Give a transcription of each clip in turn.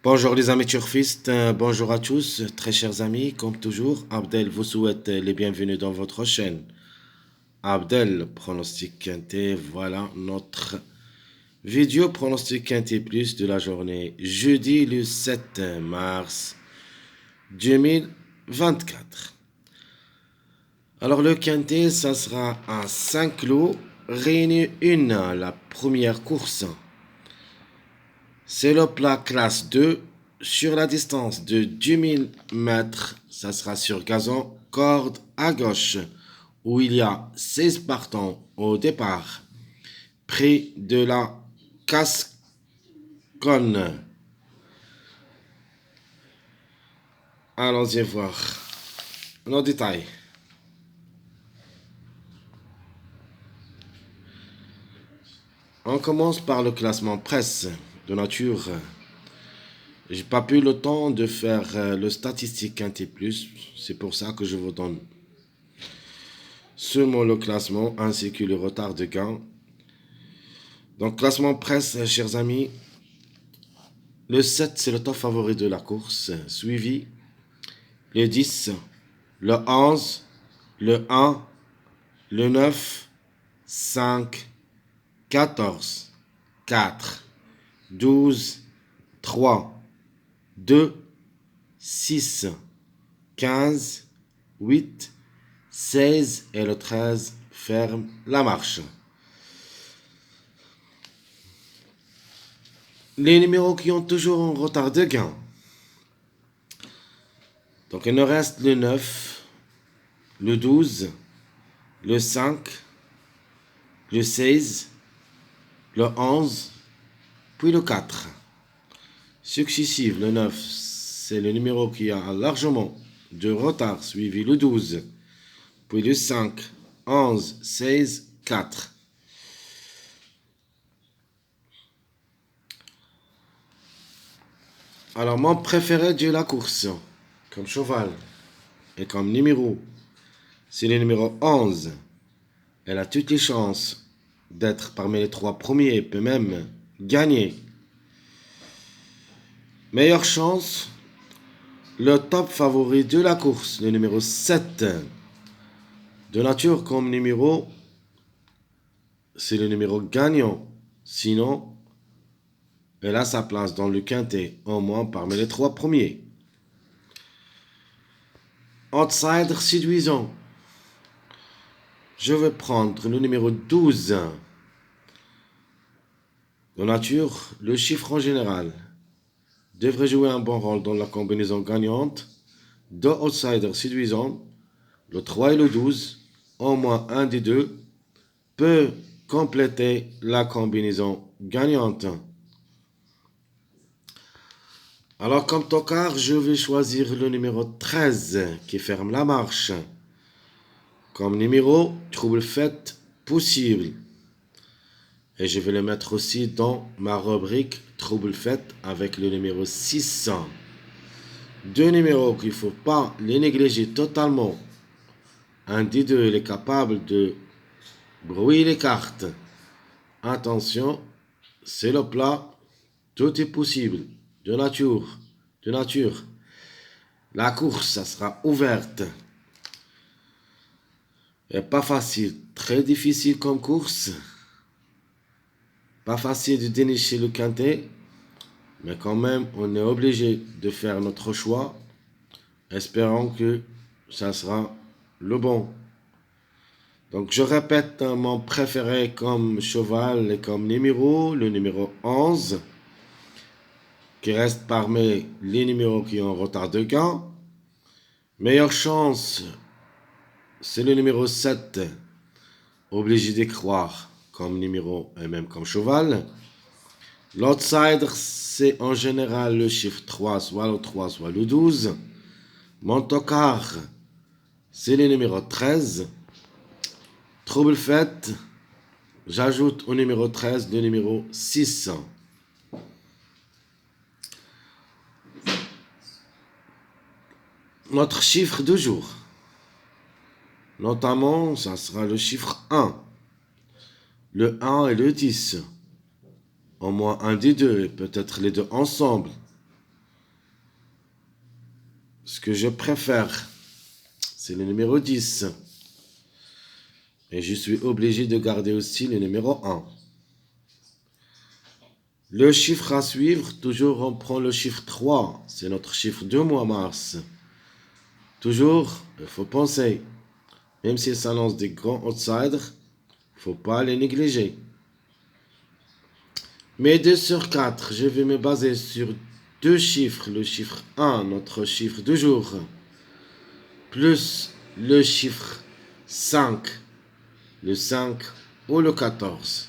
Bonjour les amis turfistes, bonjour à tous, très chers amis, comme toujours, Abdel vous souhaite les bienvenus dans votre chaîne. Abdel, pronostic quintet, voilà notre vidéo pronostic quintet plus de la journée, jeudi le 7 mars 2024. Alors le quintet, ça sera à 5 lots, réunis une, la première course. C'est le plat classe 2 sur la distance de 10 000 mètres. Ça sera sur gazon, corde à gauche, où il y a 16 partants au départ. Prix de la Casconne. Allons-y voir nos détails. On commence par le classement presse de nature. J'ai pas eu le temps de faire le statistique quintet plus. C'est pour ça que je vous donne seulement le classement ainsi que le retard de gain. Donc, classement presse, chers amis. Le 7, c'est le top favori de la course, suivi le 10, le 11, le 1, le 9, 5, 14, 4, 12, 3, 2, 6, 15, 8, 16 et le 13 ferme la marche. Les numéros qui ont toujours un retard de gain. Donc il nous reste le 9, le 12, le 5, le 16, le 11, puis le 4. Successif, le 9, c'est le numéro qui a largement de retard, suivi le 12, puis le 5, 11, 16, 4. Alors, mon préféré de la course, comme cheval et comme numéro, c'est le numéro 11. Elle a toutes les chances d'être parmi les 3 premiers, peut même gagner. Meilleure chance, le top favori de la course, le numéro 7. De nature comme numéro, c'est le numéro gagnant. Sinon, elle a sa place dans le quintet, au moins parmi les 3 premiers. Outsider séduisant. Je vais prendre le numéro 12. De nature, le chiffre en général devrait jouer un bon rôle dans la combinaison gagnante. Deux outsiders séduisants, le 3 et le 12, au moins un des deux, peut compléter la combinaison gagnante. Alors, comme tocard, je vais choisir le numéro 13 qui ferme la marche. Comme numéro, trouble fait possible. Et je vais le mettre aussi dans ma rubrique trouble fait avec le numéro 600. Deux numéros qu'il ne faut pas les négliger totalement. Un des deux, il est capable de brouiller les cartes. Attention, c'est le plat, tout est possible. De nature, de nature. La course, ça sera ouverte. Et pas facile, très difficile comme course. Pas facile de dénicher le quintet. Mais quand même, on est obligé de faire notre choix. Espérons que ça sera le bon. Donc, je répète mon préféré comme cheval et comme numéro, le numéro 11, qui reste parmi les numéros qui ont retard de gain. Meilleure chance, c'est le numéro 7, obligé d'y croire comme numéro et même comme cheval. L'outsider, c'est en général le chiffre 3, soit le 3, soit le 12. Mon tocard, c'est le numéro 13. Trouble fait, j'ajoute au numéro 13 le numéro 6. Notre chiffre du jour, notamment, ça sera le chiffre 1. Le 1 et le 10. Au moins un des deux, et peut-être les deux ensemble. ce que je préfère, c'est le numéro 10. Et je suis obligé de garder aussi le numéro 1. Le chiffre à suivre, toujours on prend le chiffre 3. C'est notre chiffre du mois mars. Toujours, il faut penser. Même s'il s'annonce des grands outsiders, il ne faut pas les négliger. Mais 2 sur 4, je vais me baser sur deux chiffres. Le chiffre 1, notre chiffre du jour, plus le chiffre 5, le 5 ou le 14.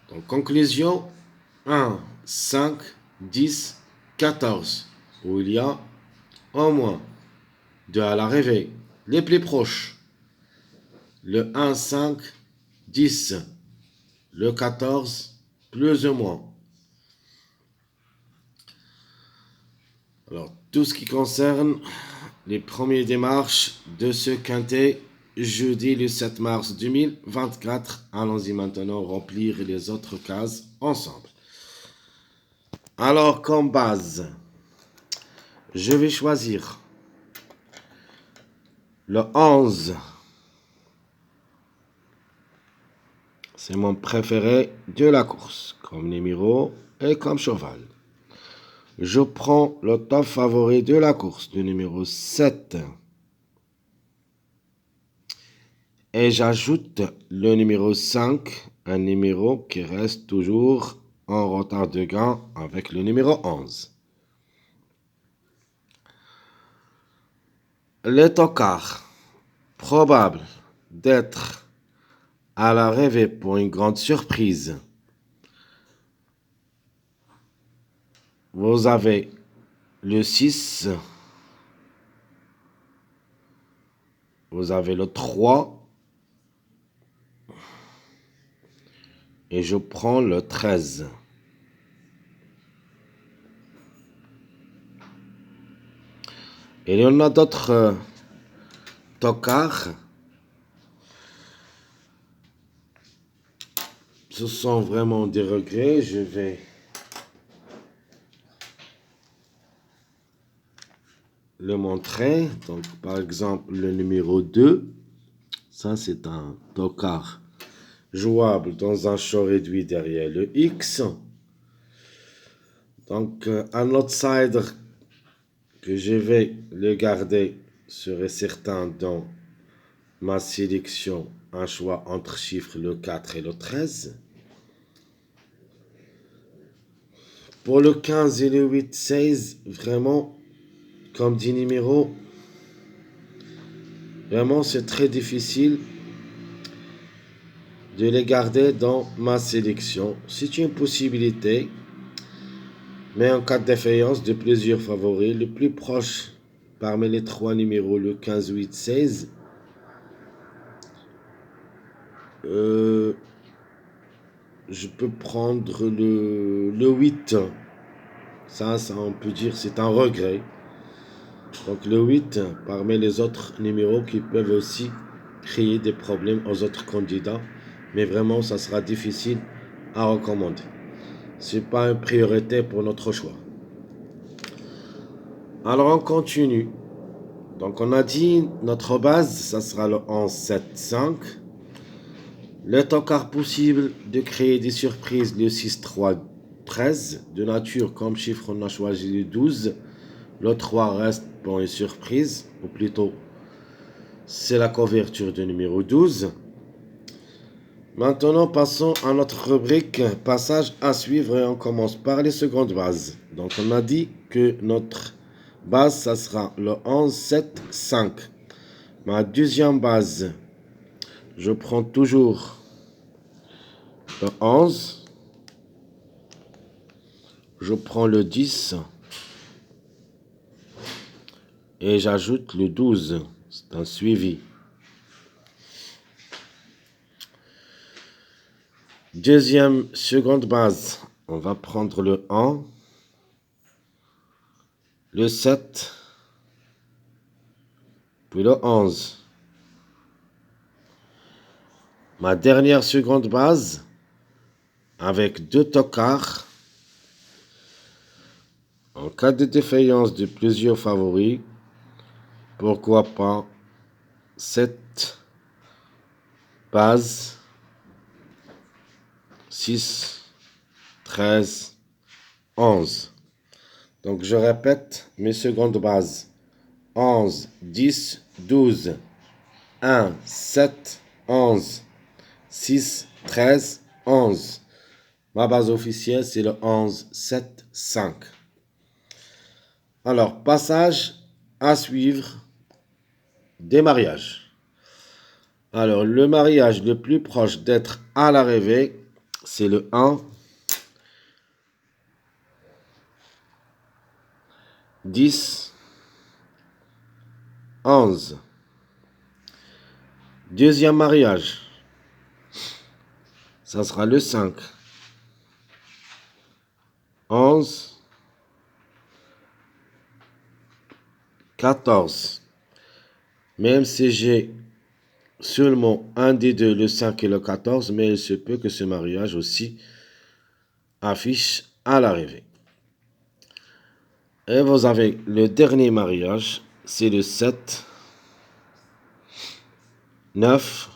Donc, conclusion, 1, 5, 10, 14, où il y a au moins 2 à l'arrivée. Les plus proches, le 1, 5, 10, le 14, plus ou moins. Alors, tout ce qui concerne les premières démarches de ce quintet, jeudi le 7 mars 2024. Allons-y maintenant remplir les autres cases ensemble. Alors, comme base, je vais choisir le 11. C'est mon préféré de la course, comme numéro et comme cheval. Je prends le top favori de la course, le numéro 7. Et j'ajoute le numéro 5, un numéro qui reste toujours en retard de gain avec le numéro 11. Le tocard, probable d'être à l'arrivée pour une grande surprise. Vous avez le 6, vous avez le 3, et je prends le 13. Et il y en a d'autres tocards. Ce sont vraiment des regrets. Je vais le montrer. Donc, par exemple, le numéro 2. Ça, c'est un tocard jouable dans un champ réduit derrière le X. Donc, un outsider que je vais le garder serait certain dans ma sélection, un choix entre chiffres le 4 et le 13. Pour le 15 et le 8, 16, vraiment, comme dit numéro, vraiment c'est très difficile de les garder dans ma sélection. C'est une possibilité, mais en cas de défaillance de plusieurs favoris, le plus proche parmi les trois numéros, le 15, 8, 16, je peux prendre le 8. Ça, on peut dire c'est un regret. Donc le 8, parmi les autres numéros qui peuvent aussi créer des problèmes aux autres candidats. Mais vraiment, ça sera difficile à recommander. Ce n'est pas une priorité pour notre choix. Alors on continue. Donc on a dit notre base, ça sera le 11, 7, 5. Le tocard possible de créer des surprises, le 6, 3, 13. De nature, comme chiffre, on a choisi le 12. Le 3 reste pour une surprise, ou plutôt, c'est la couverture du numéro 12. Maintenant, passons à notre rubrique passage à suivre et on commence par les secondes bases. Donc, on a dit que notre base, ça sera le 11, 7, 5. Ma deuxième base, je prends toujours le 11. Je prends le 10. Et j'ajoute le 12. C'est un suivi. Deuxième, seconde base, on va prendre le 1, le 7, puis le 11. Ma dernière seconde base, avec deux tocards, En cas de défaillance de plusieurs favoris, pourquoi pas 7, base, 6, 13, 11. Donc je répète mes secondes bases. 11, 10, 12, 1, 7, 11, 6, 13, 11. Ma base officielle, c'est le 11, 7, 5. Alors, passage à suivre des mariages. Alors, le mariage le plus proche d'être à l'arrivée, c'est le 1, 10, 11. Deuxième mariage, ça sera le 5, 11, 14. Même si j'ai seulement un des deux, le 5 et le 14, mais il se peut que ce mariage aussi affiche à l'arrivée. Et vous avez le dernier mariage, c'est le 7, 9,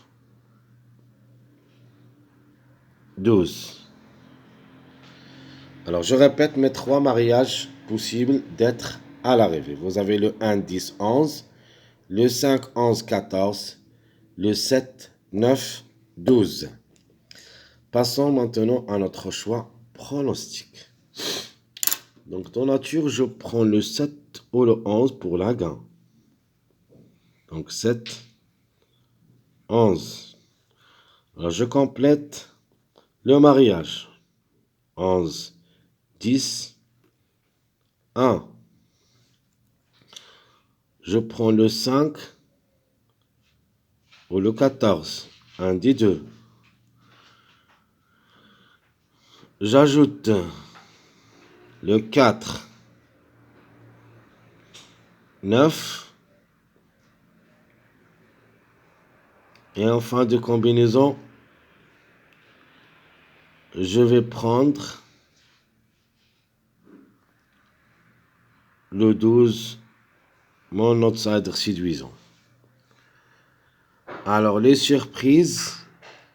12. Alors, je répète mes 3 mariages possibles d'être à l'arrivée. Vous avez le 1, 10, 11, le 5, 11, 14, le 7, 9, 12. Passons maintenant à notre choix pronostic. Donc, dans nature, je prends le 7 ou le 11 pour la gain. Donc, 7, 11. Alors, je complète le mariage. 11, 10, 1. Je prends le 5 ou le 14. Un des deux. J'ajoute le 4, 9. Et en fin de combinaison, je vais prendre le 12, mon outsider séduisant. Alors, les surprises,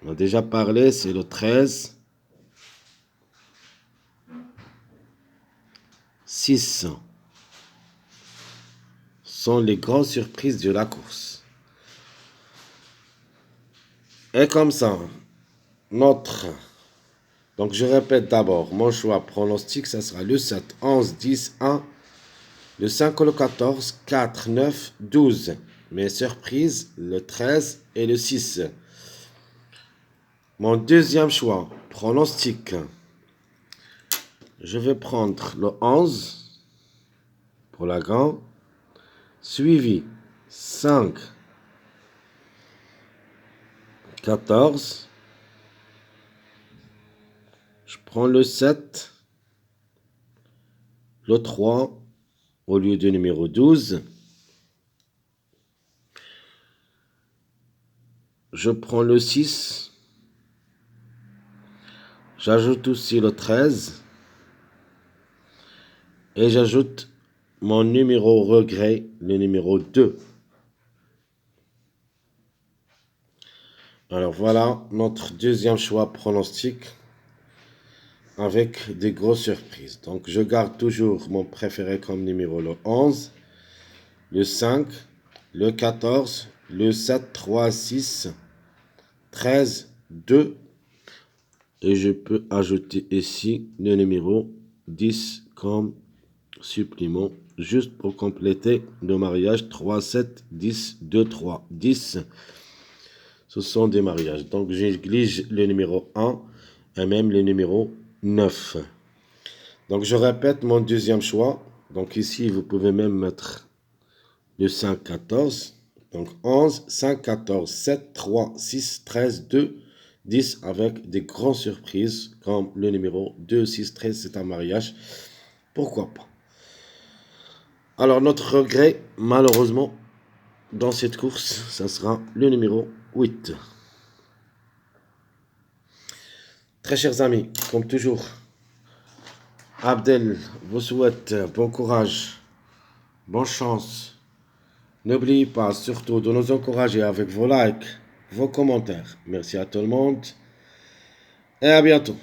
on a déjà parlé, c'est le 13, 6. Sont les grandes surprises de la course. Et comme ça, donc je répète d'abord, mon choix pronostic, ça sera le 7, 11, 10, 1, le 5 ou le 14, 4, 9, 12. Mes surprises, le 13 et le 6. Mon deuxième choix, pronostic. Je vais prendre le 11 pour la grande, suivi 5, 14. Je prends le 7, le 3 au lieu du numéro 12. Je prends le 6. J'ajoute aussi le 13. Et j'ajoute mon numéro regret, le numéro 2. Alors voilà notre deuxième choix pronostic avec des grosses surprises. Donc je garde toujours mon préféré comme numéro le 11, le 5, le 14, le 7, 3, 6, 13, 2. Et je peux ajouter ici le numéro 10 comme supplément, juste pour compléter le mariage 3, 7, 10, 2, 3, 10. Ce sont des mariages. Donc, j'églige le numéro 1 et même le numéro 9. Donc, je répète mon deuxième choix. Donc, ici, vous pouvez même mettre le 5, 14. Donc, 11, 5, 14, 7, 3, 6, 13, 2, 10 avec des grandes surprises comme le numéro 2, 6, 13, c'est un mariage. Pourquoi pas? Alors, notre regret, malheureusement, dans cette course, ça sera le numéro 8. Très chers amis, comme toujours, Abdel vous souhaite bon courage, bonne chance. N'oubliez pas surtout de nous encourager avec vos likes, vos commentaires. Merci à tout le monde et à bientôt.